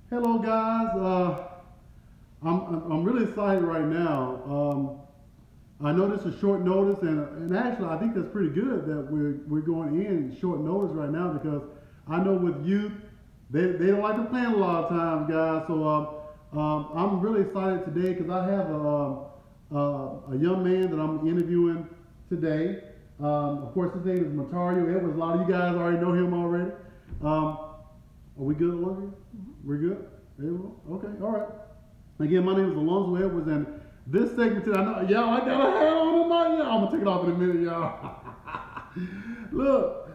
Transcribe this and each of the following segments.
Hello, guys. I'm really excited right now. I know this is short notice, and actually, I think that's pretty good that we're going in short notice right now because I know with youth, they don't like to plan a lot of times, guys. So I'm really excited today because I have a young man that I'm interviewing today. Of course, his name is Matario Edwards. A lot of you guys already know him already. Are we good, Olivia? We're good? Everyone? Okay, all right. Again, my name is Alonzo Edwards, and this segment today, I know, y'all, I got a hat on tonight, y'all. I'm gonna take it off in a minute, y'all. Look,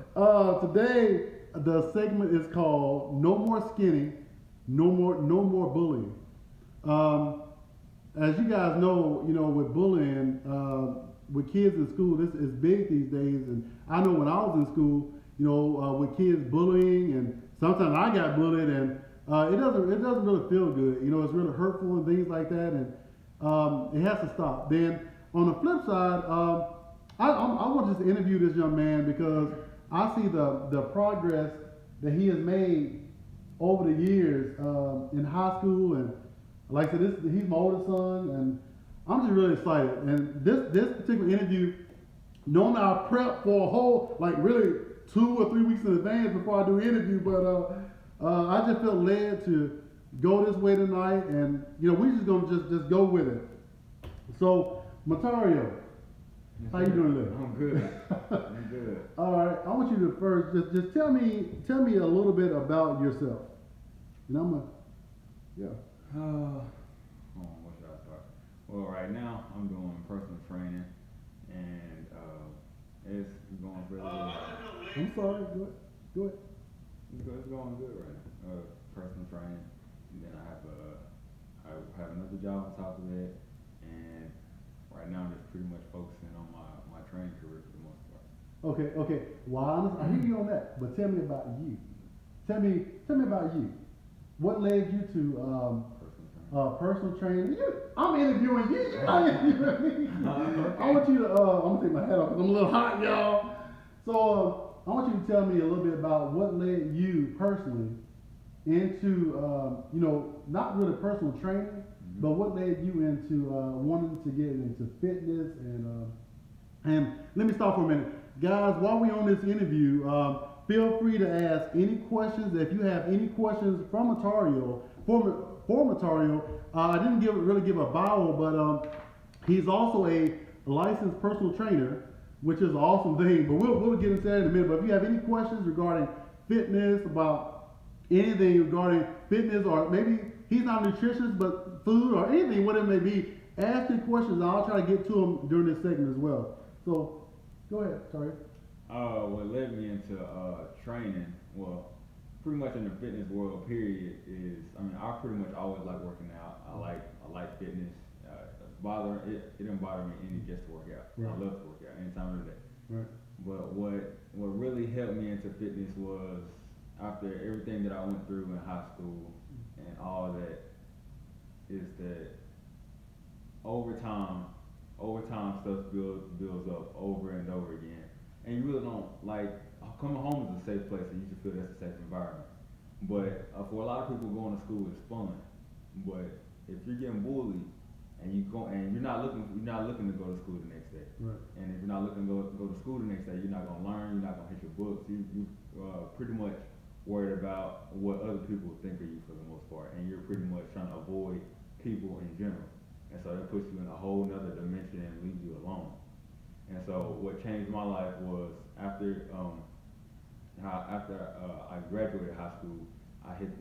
today the segment is called "No More Skinny, No More Bullying." Um, as you guys know, with bullying, with kids in school, this is big these days. And I know when I was in school, with kids bullying, and sometimes I got bullied, and it doesn't really feel good. It's really hurtful and things like that, and it has to stop. Then on the flip side, I want to just interview this young man because I see the progress that he has made over the years in high school, and like I said, he's my oldest son, and I'm just really excited. And this particular interview, normally I prep for a whole, like really 2 or 3 weeks in advance before I do an interview, but I just felt led to go this way tonight, and we just gonna just go with it. So, Matario, Yes, how you doing today? I'm good. I'm good. All right, I want you to first just tell me a little bit about yourself, and I'm gonna, yeah. Where should I start? Well, right now I'm doing personal training, and it's going really good. I'm sorry. Go ahead. It's going good right now. Personal training, and then I have another job on top of it, and right now I'm just pretty much focusing on my training career for the most part. Okay. Well, I hear you on that, but tell me about you. Tell me about you. What led you to personal training? I'm interviewing you. You're not interviewing me. Okay. I want you to. I'm gonna take my hat off because I'm a little hot, y'all. So I want you to tell me a little bit about what led you personally into, not really personal training, but what led you into wanting to get into fitness and let me stop for a minute, guys. While we're on this interview, feel free to ask any questions. If you have any questions from Matario, for Matario, I didn't really give a bio, but he's also a licensed personal trainer, which is an awesome thing. But we'll get into that in a minute. But if you have any questions regarding fitness, about anything regarding fitness, or maybe he's not a nutritionist, but food or anything, whatever it may be, ask me questions. I'll try to get to them during this segment as well. So go ahead, sorry. What led me into training, well, pretty much in the fitness world, period, is I pretty much always like working out. I like fitness. It didn't bother me any just to work out. Right. I love to work out any time of the day. Right. But what really helped me into fitness was after everything that I went through in high school and all that, is that over time stuff builds up over and over again, and you really don't like coming home is a safe place, and you should feel that's a safe environment. But for a lot of people, going to school is fun, but if you're getting bullied and you're not looking to go to school the next day, Right. and if you're not looking to go to school the next day, you're not gonna learn, you're not gonna hit your books, you pretty much worried about what other people think of you for the most part, and you're pretty much trying to avoid people in general. And so that puts you in a whole nother dimension and leaves you alone. And so what changed my life was after I graduated high school, I hit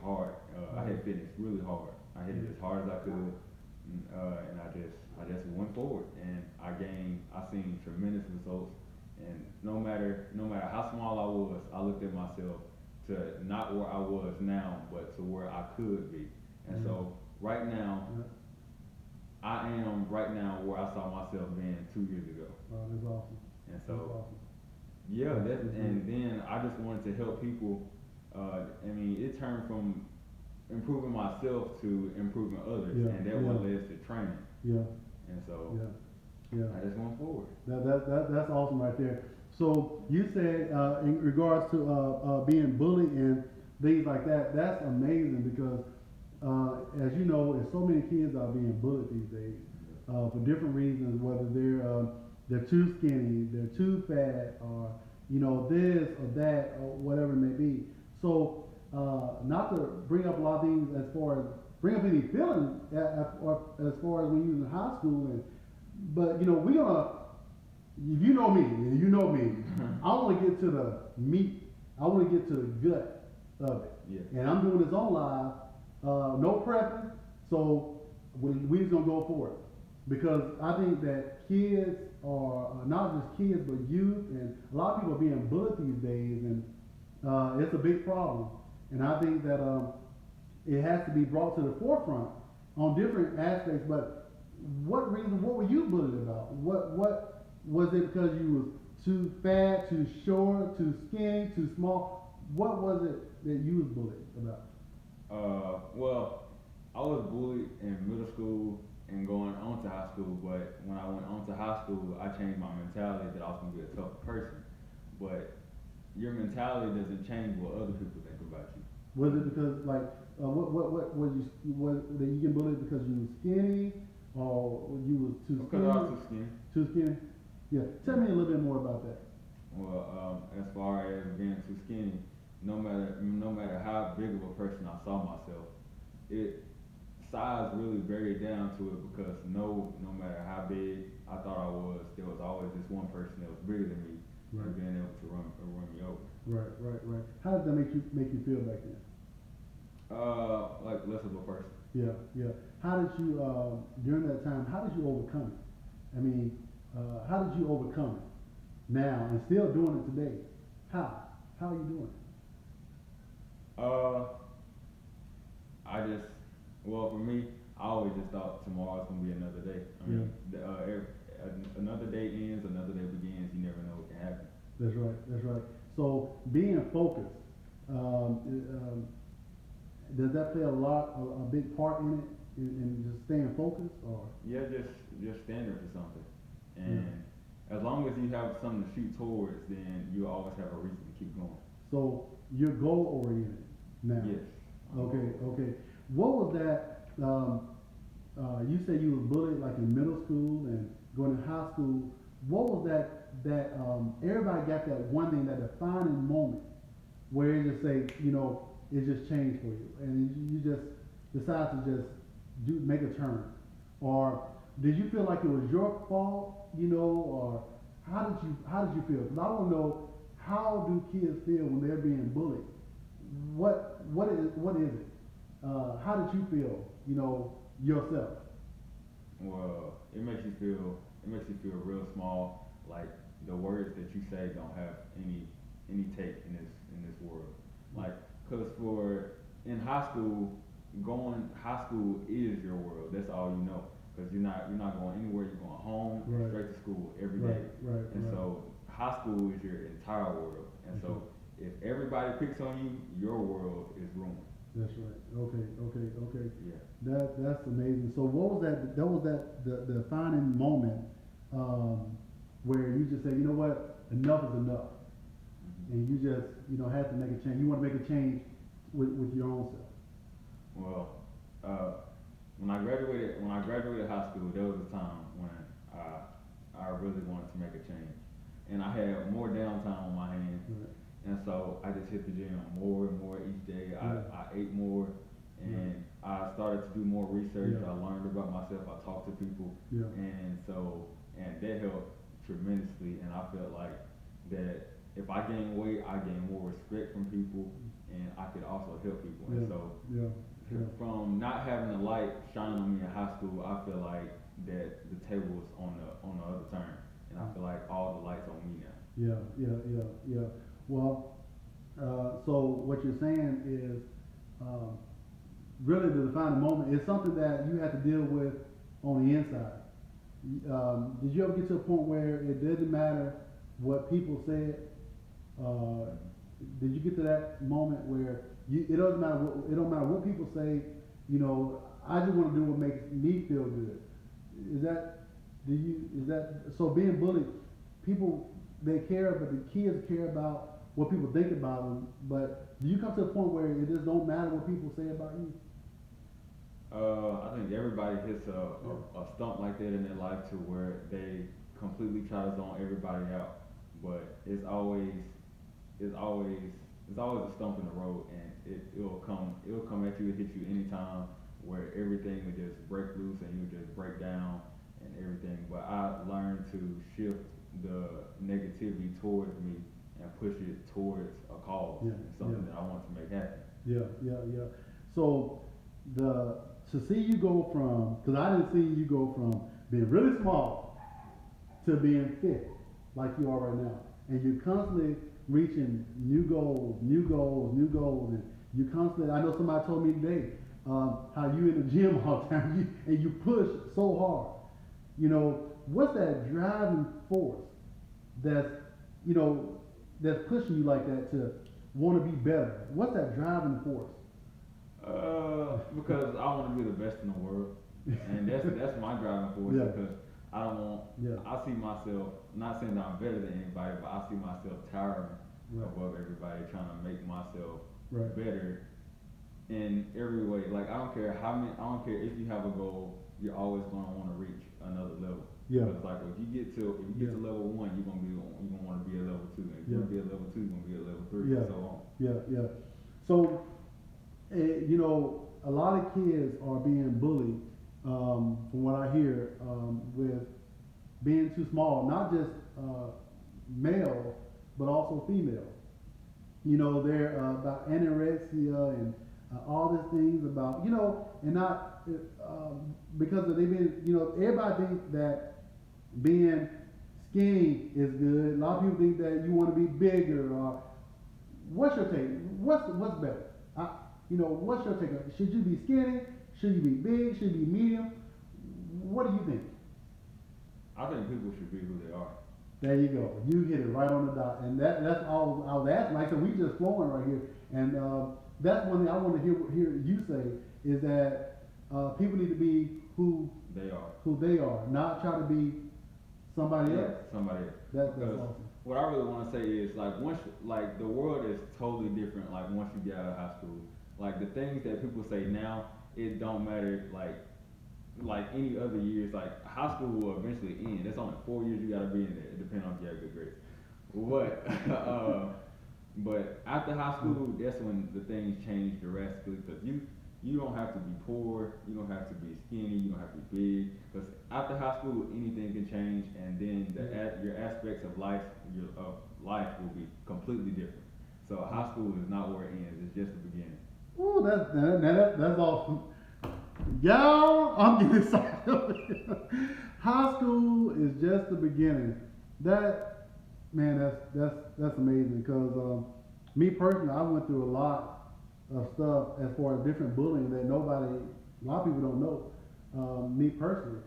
hard. I hit fitness really hard. I hit it as hard as I could, and I just went forward, and I seen tremendous results. And no matter how small I was, I looked at myself to not where I was now, but to where I could be. And so right now, I am right now where I saw myself being 2 years ago. Wow, that's awesome. And so, That's awesome. and then I just wanted to help people. It turned from improving myself to improving others, Yeah, and that yeah. what leads to training. Yeah, And so yeah. I just went forward. That's awesome right there. So you said in regards to being bullied and things like that, that's amazing because as you know, there's so many kids are being bullied these days for different reasons, whether they're too skinny, they're too fat, or you know this or that or whatever it may be. So not to bring up a lot of things as far as bring up any feelings or as far as when you was in high school and but you know we're gonna if you know me, and you know me, I want to get to the meat. I want to get to the gut of it. Yeah. And I'm doing this on live, no prepping. So we just gonna go for it because I think that kids are not just kids but youth, and a lot of people are being bullied these days, and it's a big problem. And I think that it has to be brought to the forefront on different aspects. But what reason? What were you bullied about? What was it? Because you was too fat, too short, too skinny, too small? What was it that you was bullied about? Well, I was bullied in middle school and going on to high school, but when I went on to high school, I changed my mentality that I was gonna be a tougher person. But your mentality doesn't change what other people think about you. Was it because like what was was that you get bullied because you was skinny or you was too Because skinny? I was too skinny. Too skinny? Yeah. Tell me a little bit more about that. Well, as far as being too skinny, no matter how big of a person I saw myself, it size really varied down to it because no matter how big I thought I was, there was always this one person that was bigger than me Right. and being able to run me over. Right. How did that make you feel back then? Like less of a person. Yeah. How did you during that time? How did you overcome it? I mean, how did you overcome it now and still doing it today? How? How are you doing it? I just, well, for me, I always just thought tomorrow's gonna be another day. I mean, another day ends, another day begins. You never know what can happen. That's right. So being focused, does that play a big part in it, in just staying focused, or? Yeah, just standing for something, and as long as you have something to shoot towards, then you always have a reason to keep going. So you're goal oriented now. Yes. Okay. What was that? You said you were bullied like in middle school and going to high school. What was that everybody got that one thing, that defining moment where it just say, you know, it just changed for you and you just decide to just make a turn, or did you feel like it was your fault, you know, or how did you feel? Because I want to know, how do kids feel when they're being bullied? What is it? How did you feel, you know, yourself? Well, it makes you feel real small. Like the words that you say don't have any take in this world. Like, cause for in high school, high school is your world. That's all you know. Cause you're not going anywhere. You're going home and straight to school every day. And so high school is your entire world. And so if everybody picks on you, your world is ruined. That's right. Okay. Yeah. That's amazing. So what was that? That was the defining moment where you just say, you know what, enough is enough, and you just had to make a change. You want to make a change with your own self. Well, when I graduated high school, there was a time when I really wanted to make a change, and I had more downtime on my hands. Right. And so I just hit the gym more and more each day. I ate more, and I started to do more research. I learned about myself. I talked to people, and that helped tremendously. And I felt like that if I gained weight, I gained more respect from people, and I could also help people. And so from not having the light shine on me in high school, I feel like that the table was on the other turn, and I feel like all the lights on me now. Yeah. Well, so what you're saying is really the defining moment is something that you have to deal with on the inside. Did you ever get to a point where it didn't matter what people said? Did you get to that moment where it doesn't matter what, it don't matter what people say. You know, I just want to do what makes me feel good. Is that, is that, so being bullied, people, they care, but the kids care about what people think about them. But do you come to a point where it just don't matter what people say about you? I think everybody hits a stump like that in their life to where they completely try to zone everybody out. But it's always, it's always a stump in the road, and it'll come at you, it hit you anytime where everything will just break loose and you just break down and everything. But I learned to shift the negativity towards me and push it towards a cause Yeah, and something yeah. that I want to make happen. Yeah, yeah, yeah. So to see you go from, because I didn't see you go from being really small to being fit like you are right now, and you're constantly reaching new goals, new goals, new goals, and you constantly. I know somebody told me today how you in the gym all the time, and you push so hard. You know, what's that driving force that's, you know, that's pushing you like that to want to be better? What's that driving force? Because I want to be the best in the world, and that's my driving force. Yeah. Because I don't want. Yeah. I see myself, not saying that I'm better than anybody, but I see myself towering Right. above everybody, trying to make myself Right. better in every way. Like I don't care how many. I don't care if you have a goal. You're always gonna want to reach another level. Yeah. Because like if you get to level one, you're gonna want to be a level two. And if you Yeah. want to be a level two, you're gonna be a level three, Yeah. and so on. Yeah, yeah. So, you know, a lot of kids are being bullied, from what I hear, with being too small, not just male, but also female. You know, they're about anorexia and all these things about, you know, and not because they've been, you know, everybody thinks that being skinny is good. A lot of people think that you want to be bigger. Or what's your take? What's better? You know, what's your take? Should you be skinny? Should you be big? Should you be medium? What do you think? I think people should be who they are. There you go. You hit it right on the dot, and that's all I was asking. Like I said, we just flowing right here, and that's one thing I want to hear you say is that people need to be They are. who they are, not try to be somebody else. Somebody else. That's Because awesome. what I really want to say is like like the world is totally different. Like once you get out of high school, like the things that people say now, it don't matter. Like any other years, like high school will eventually end. It's only 4 years you gotta be in there, depending on if you have good grades. What? But after high school, that's when the things change drastically. Cause you don't have to be poor, you don't have to be skinny, you don't have to be big. Cause after high school, anything can change, and then your aspects of life will be completely different. So high school is not where it ends; it's just the beginning. Ooh, that's awesome. Y'all, I'm getting excited. High school is just the beginning. That, man, that's amazing. Because me personally, I went through a lot of stuff as far as different bullying that a lot of people don't know. Me personally,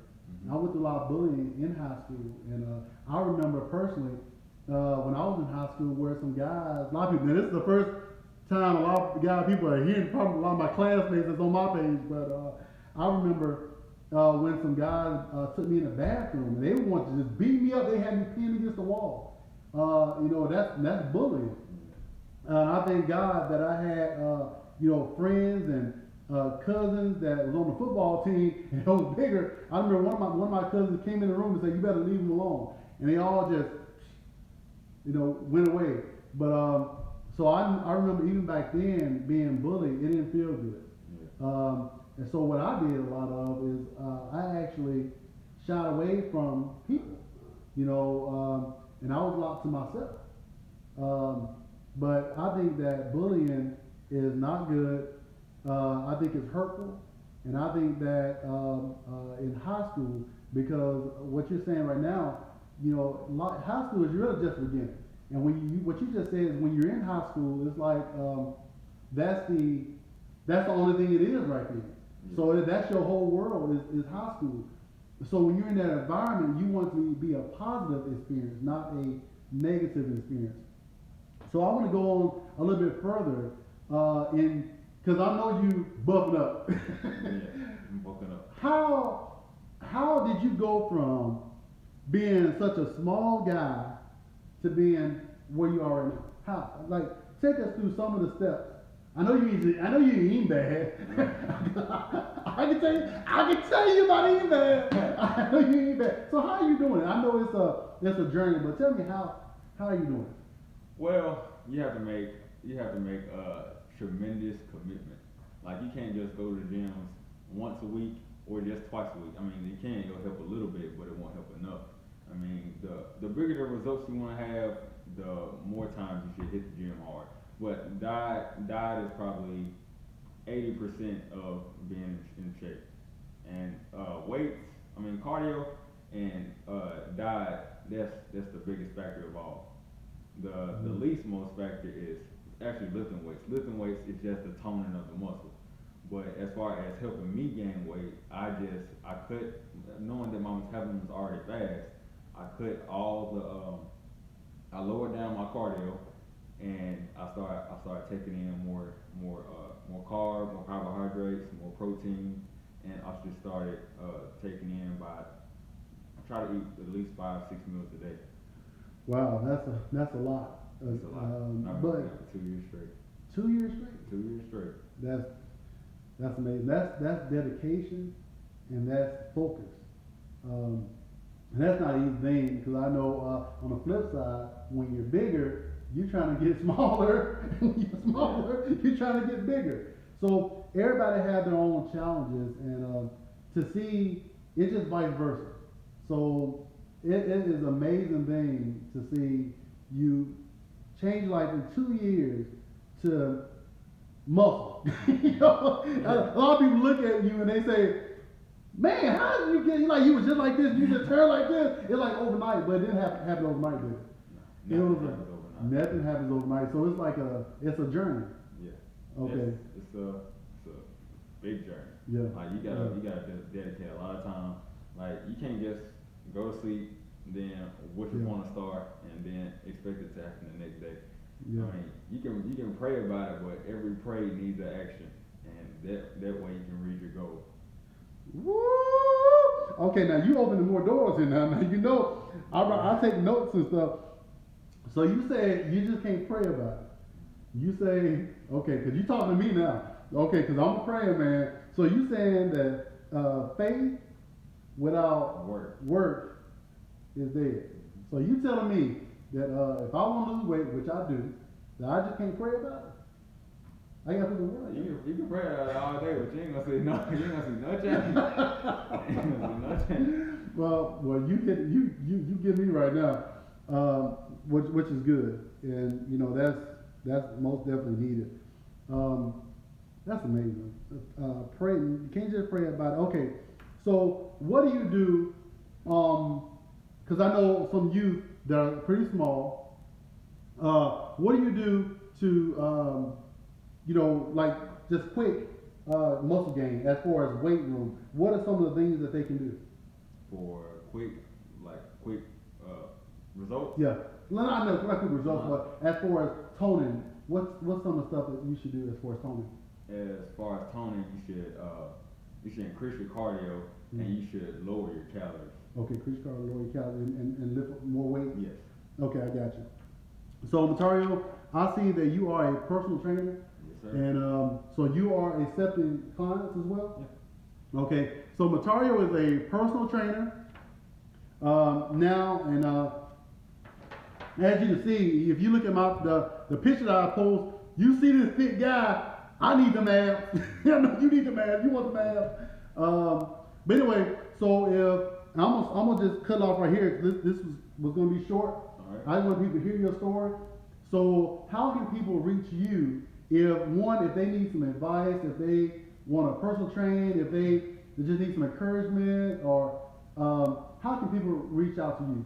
I went through a lot of bullying in high school, and I remember personally when I was in high school where some guys, a lot of people. Now this is the first time a lot of people are hearing, probably a lot of my classmates that's on my page, but I remember when some guys took me in the bathroom and they wanted to just beat me up. They had me pinned against the wall. You know, that's bullying. I thank God that I had you know, friends and cousins that was on the football team and it was bigger. I remember one of my cousins came in the room and said, "You better leave him alone," and they all just, you know, went away. But so I remember even back then being bullied, it didn't feel good. Yeah. And so what I did a lot of is I actually shied away from people, you know, and I was locked to myself. But I think that bullying is not good. I think it's hurtful, and I think that in high school, because what you're saying right now, you know, high school is really just the beginning. And what you just said is when you're in high school, it's like that's the only thing it is right there. Yeah. So that's your whole world is high school. So when you're in that environment, you want to be a positive experience, not a negative experience. So I want to go on a little bit further in because I know you buffing up. Yeah, I'm bulking up. How did you go from being such a small guy to being where you are right now? How? Like, take us through some of the steps. I know you eating bad. I can tell you about eating bad. I know you eating bad. So how are you doing it? I know it's a journey, but tell me how are you doing it? Well, you have to make a tremendous commitment. Like you can't just go to the gyms once a week or just twice a week. I mean, you can, it'll help a little bit, but it won't help enough. I mean, the bigger the results you want to have, the more times you should hit the gym hard. But diet is probably 80% of being in shape. And weights, I mean cardio and diet, that's the biggest factor of all. The least most factor is actually lifting weights. Lifting weights is just the toning of the muscle. But as far as helping me gain weight, I cut, knowing that my metabolism was already fast, I cut all I lowered down my cardio, and I started taking in more carb, more carbohydrates, more protein, and I just started taking in I try to eat at least 5 6 meals a day. Wow, that's a lot. That's a lot. I've been But doing that for 2 years straight. 2 years straight. 2 years straight. That's that's amazing. That's dedication and that's focus. Um, and that's not an easy thing because I know on the flip side, when you're bigger, you're trying to get smaller. When you're smaller, you're trying to get bigger. So everybody have their own challenges, and to see it's just vice versa. So it is an amazing thing to see you change life in 2 years to muscle. You know, a lot of people look at you and they say, "Man, how did you get? Like you was just like this, you just turned like this." It's like overnight, but it didn't happen overnight, did it? It Nothing was happens overnight. nothing happens overnight. So it's like it's a journey. Yeah. Okay. It's a big journey. Yeah. Like you gotta dedicate a lot of time. Like you can't just go to sleep, then wish Yeah. upon a star, and then expect it to happen the next day. Yeah. I mean, you can pray about it, but every pray needs an action, and that way you can reach your goal. Woo! Okay, now you opening more doors here now. Now you know I take notes and stuff. So you say you just can't pray about it. You say okay, because you talking to me now. Okay, because I'm a praying man. So you saying that faith without work is dead. So you telling me that if I want to lose weight, which I do, that I just can't pray about it. I got to put the word. You can pray about it all day, but you ain't gonna see no you ain't gonna see no change. You ain't gonna see no change. Well, you get me right now, which is good, and you know that's most definitely needed. That's amazing. Pray. You can't just pray about it. Okay, so what do you do? Because I know some youth that are pretty small. What do you do to like just quick muscle gain as far as weight room? What are some of the things that they can do? For quick results. Yeah, well, not quick results, but as far as toning, what's some of the stuff that you should do as far as toning? As far as toning, you should increase your cardio and you should lower your calories. Okay, increase cardio, lower your calories, and lift more weight. Yes. Okay, I got you. So, Matario, I see that you are a personal trainer. Yes, sir. And so you are accepting clients as well? Yeah. Okay, so Matario is a personal trainer now, and as you can see, if you look at the picture that I post, you see this fit guy. I need them abs. You need them abs. You want them abs. But anyway, so if I'm gonna just cut off right here. This was gonna be short. All right. I just want people to hear your story. So how can people reach you if they need some advice, if they want a personal train, if they just need some encouragement, or how can people reach out to you?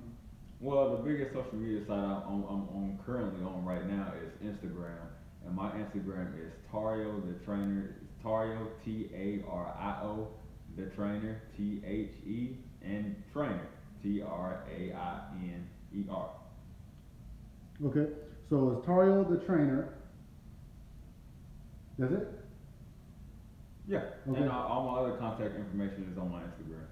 Well, the biggest social media site I'm currently on right now is Instagram, and my Instagram is Tario the Trainer. Tario Tario the Trainer THE and Trainer TRAINER. Okay, so it's Tario the Trainer. That's it? Yeah. Okay. And all my other contact information is on my Instagram.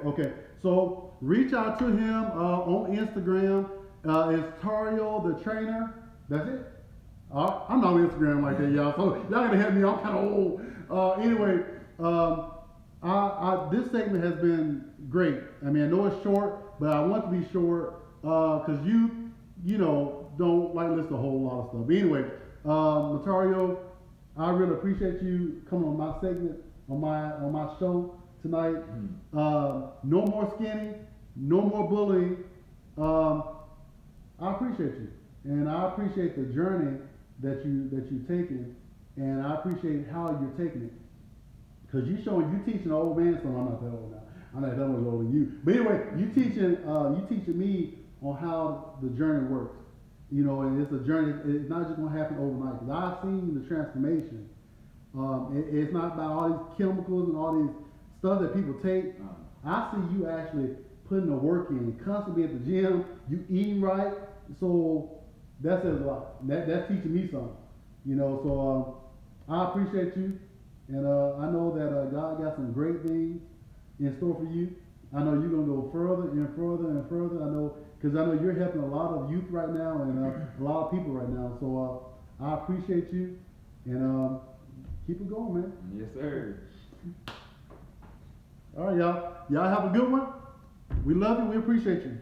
Okay. So reach out to him on Instagram. It's Tario the trainer. That's it. I'm not on Instagram like that, y'all. So y'all gotta help me. I'm kind of old. Anyway, this segment has been great. I mean, I know it's short, but I want to be short because you know, don't like list a whole lot of stuff. But anyway, Matario, I really appreciate you coming on my segment on my show tonight. No more skinny, no more bullying. I appreciate you, and I appreciate the journey that you've taken, and I appreciate how you're taking it. Cause you teaching old man something. I'm not that old now. I'm not that much older than you. But anyway, you teaching me on how the journey works. You know, and it's a journey. It's not just gonna happen overnight. Cause I've seen the transformation. It's not about all these chemicals and all these stuff that people take. I see you actually putting the work in, constantly at the gym. You eating right, so that says a lot. That's teaching me something. You know, so I appreciate you. And I know that God got some great things in store for you. I know you're gonna go further and further and further. I know because I know you're helping a lot of youth right now and a lot of people right now. So I appreciate you and keep it going, man. Yes, sir. All right, y'all. Y'all have a good one. We love you. We appreciate you.